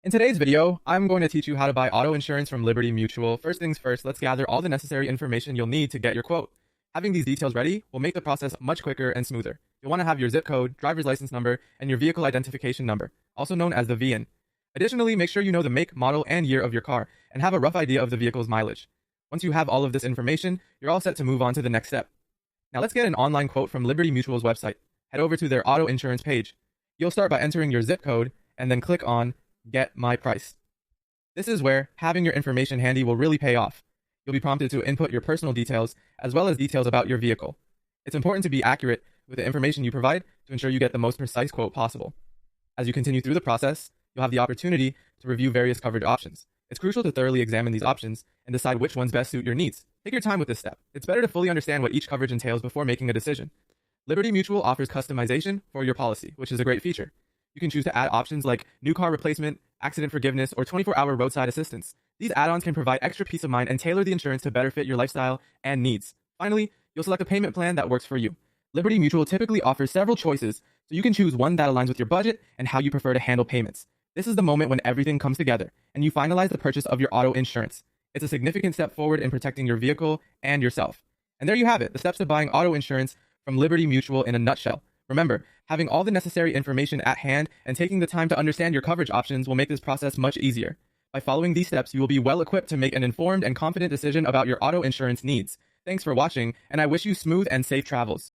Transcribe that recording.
In today's video, I'm going to teach you how to buy auto insurance from Liberty Mutual. First things first, let's gather all the necessary information you'll need to get your quote. Having these details ready will make the process much quicker and smoother. You'll want to have your zip code, driver's license number, and your vehicle identification number, also known as the VIN. Additionally, make sure you know the make, model, and year of your car, and have a rough idea of the vehicle's mileage. Once you have all of this information, you're all set to move on to the next step. Now let's get an online quote from Liberty Mutual's website. Head over to their auto insurance page. You'll start by entering your zip code, and then click on Get My Price. This is where having your information handy will really pay off. You'll be prompted to input your personal details as well as details about your vehicle. It's important to be accurate with the information you provide to ensure you get the most precise quote possible. As you continue through the process, you'll have the opportunity to review various coverage options. It's crucial to thoroughly examine these options and decide which ones best suit your needs. Take your time with this step. It's better to fully understand what each coverage entails before making a decision. Liberty Mutual offers customization for your policy, which is a great feature. You can choose to add options like new car replacement, accident forgiveness, or 24-hour roadside assistance. These add-ons can provide extra peace of mind and tailor the insurance to better fit your lifestyle and needs. Finally, you'll select a payment plan that works for you. Liberty Mutual typically offers several choices, so you can choose one that aligns with your budget and how you prefer to handle payments. This is the moment when everything comes together, and you finalize the purchase of your auto insurance. It's a significant step forward in protecting your vehicle and yourself. And there you have it, the steps to buying auto insurance from Liberty Mutual in a nutshell. Remember, having all the necessary information at hand and taking the time to understand your coverage options will make this process much easier. By following these steps, you will be well equipped to make an informed and confident decision about your auto insurance needs. Thanks for watching, and I wish you smooth and safe travels.